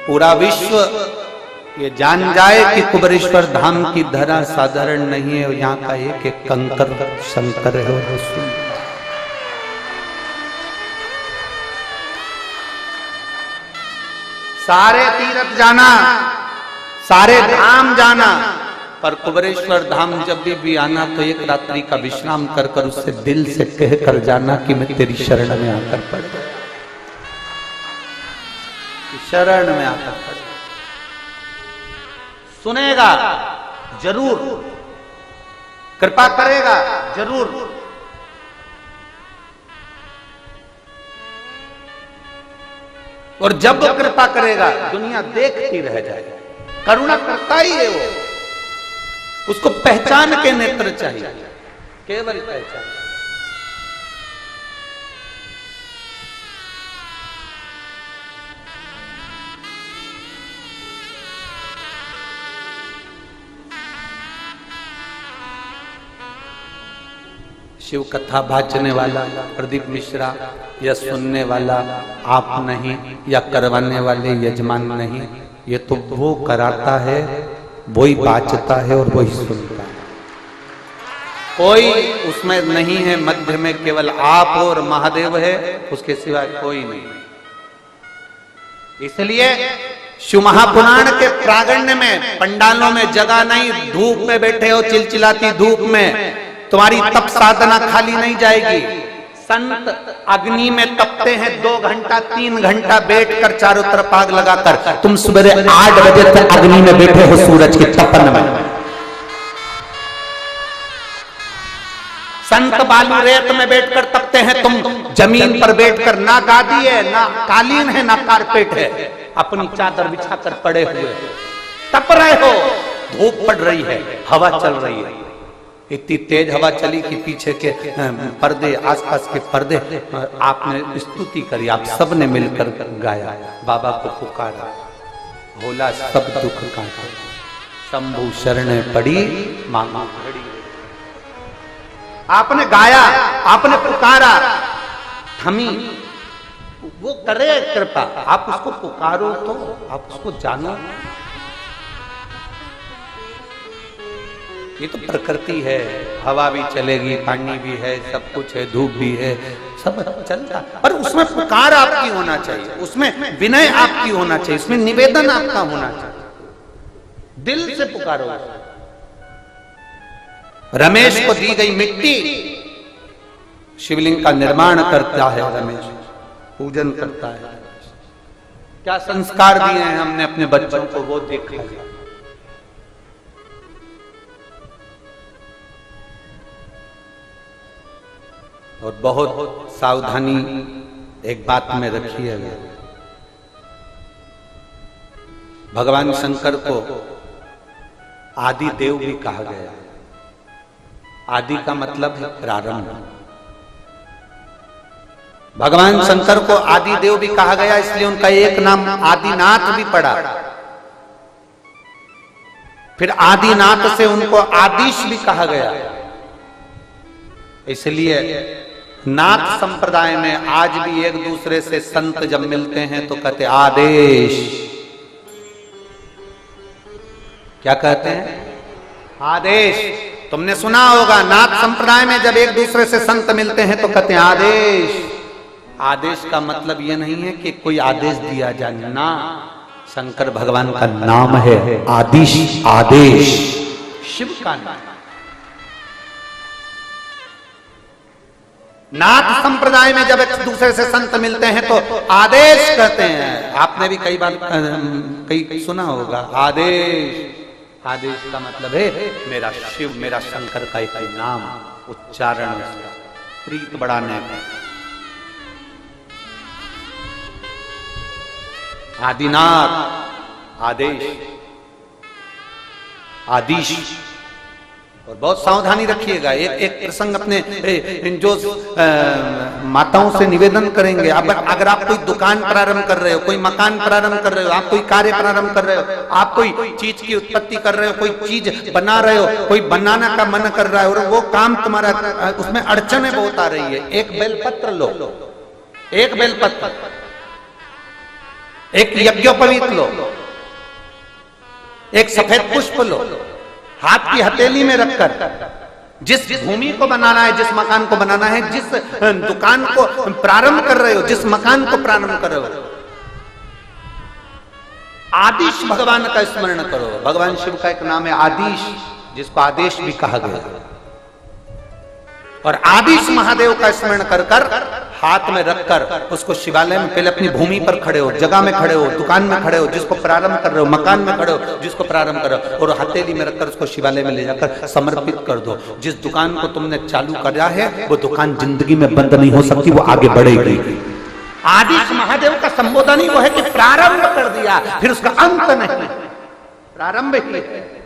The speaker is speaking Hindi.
पूरा विश्व ये जान जाए कि कुबेरेश्वर धाम की धरा साधारण नहीं है और यहाँ का एक एक कंकर शंकर है और रसूल। सारे तीर्थ जाना, सारे धाम जाना, पर कुबेरेश्वर धाम जब भी आना तो एक रात्रि का विश्राम कर कर उससे दिल से कह कर जाना कि मैं तेरी शरण में आकर पड़ गया, शरण में आकर पड़ गया। सुनेगा जरूर, कृपा करेगा जरूर, और जब वो कृपा करेगा दुनिया देखती रह जाएगी। करुणा करता ही है वो, उसको पहचान के नेत्र चाहिए, केवल पहचान। शिव कथा भाचने वाला प्रदीप मिश्रा या सुनने वाला आप नहीं, या करवाने वाले यजमान नहीं, ये तो वो कराता है, वही बाचता है और वही सुनता है। कोई उसमें नहीं है, मध्य में केवल आप और महादेव है, उसके सिवाय कोई नहीं। इसलिए शिव महापुराण के प्रागण्य में पंडालों में जगह नहीं, धूप में बैठे हो, चिलचिलाती धूप में तुम्हारी तप साधना खाली नहीं जाएगी। संत अग्नि में तपते हैं 2 घंटा 3 घंटा बैठकर चारों तरफ आग लगाकर। तुम सुबह 8 बजे तक अग्नि में बैठे हो सूरज के तपन में। संत बालू रेत में बैठकर तपते हैं, तुम जमीन पर बैठकर, ना गादी है, ना कालीन है, ना कारपेट है, अपनी चादर बिछाकर पड़े हुए तप रहे हो। धूप पड़ रही है, हवा चल रही है, इतनी तेज हवा चली कि पीछे के पर्दे, आसपास के पर्दे, आपने स्तुति करी, आप सब ने मिलकर गाया, बाबा को पुकारा, भोला सब दुख काटा, शंभु शरण पड़ी मांगो घड़ी। आपने गाया, आपने पुकारा, थमी, वो करे कृपा। आप उसको पुकारो तो आप उसको जानो। ये तो प्रकृति है, हवा भी चलेगी, पानी भी है, सब कुछ है, धूप भी है, सब चलता, पर उसमें पुकार आपकी होना चाहिए, उसमें विनय आपकी होना चाहिए, उसमें निवेदन आपका होना चाहिए, दिल से पुकारो। रमेश को दी गई मिट्टी शिवलिंग का निर्माण करता है, रमेश पूजन करता है। क्या संस्कार दिए हैं हमने अपने बच्चों को, वो देखा है। और बहुत सावधानी एक बात में रखी है, भगवान शंकर को आदि देव भी कहा गया। आदि का मतलब है प्रारंभ। भगवान शंकर को आदि देव भी कहा गया, इसलिए उनका एक नाम आदिनाथ भी पड़ा। फिर आदिनाथ से उनको आदिश भी कहा गया। इसलिए नाथ संप्रदाय में आज भी एक दूसरे से संत जब मिलते हैं तो कहते आदेश। क्या कहते हैं? आदेश। तुमने सुना होगा, नाथ संप्रदाय में जब एक दूसरे से संत मिलते हैं तो कहते हैं आदेश। आदेश का मतलब यह नहीं है कि कोई आदेश दिया जाए, ना, शंकर भगवान का नाम है आदिश, आदेश, शिव का नाम। नाथ संप्रदाय में जब एक दूसरे से संत मिलते हैं तो आदेश कहते हैं। आपने भी कई बार कई सुना होगा आदेश। आदेश का मतलब है मेरा शिव, मेरा शंकर का एक नाम, उच्चारण, प्रीत बढ़ाने में। आदिनाथ, आदेश, आदिश। और बहुत सावधानी रखिएगा। एक प्रसंग अपने जो माताओं से निवेदन करेंगे। अब अगर आप कोई दुकान प्रारंभ कर रहे हो, कोई मकान प्रारंभ कर रहे हो, आप कोई कार्य प्रारंभ कर रहे हो, आप कोई चीज की उत्पत्ति कर रहे हो, कोई चीज बना रहे हो, कोई बनाने का मन कर रहा है और वो काम तुम्हारा, उसमें अड़चनें बहुत आ रही है, एक बेलपत्र लो, एक बेलपत्र, एक यज्ञोपवीत लो, एक सफेद पुष्प लो, हाथ की हथेली में रखकर जिस भूमि को बनाना है, जिस मकान को बनाना है, जिस दुकान को प्रारंभ कर रहे हो, जिस मकान को प्रारंभ कर रहे हो, आदिश भगवान का स्मरण करो। भगवान शिव का एक नाम है आदिश, जिसको आदेश भी कहा गया। और आदिश महादेव का स्मरण कर कर हाथ में रखकर उसको शिवालय में पहले अपनी भूमि पर खड़े हो, जगह में खड़े हो, दुकान में खड़े हो, जिसको प्रारंभ कर रहे हो, मकान में खड़े हो, जिसको प्रारंभ कर रहे हो, और हथेली में रखकर उसको शिवालय में ले जाकर समर्पित कर दो। जिस दुकान को तुमने चालू करा है वो दुकान जिंदगी में बंद नहीं हो सकती, वो आगे बढ़ेगी। आदिश महादेव का संबोधन ही वो है कि प्रारंभ कर दिया, फिर उसका अंत नहीं, प्रारंभ ही है।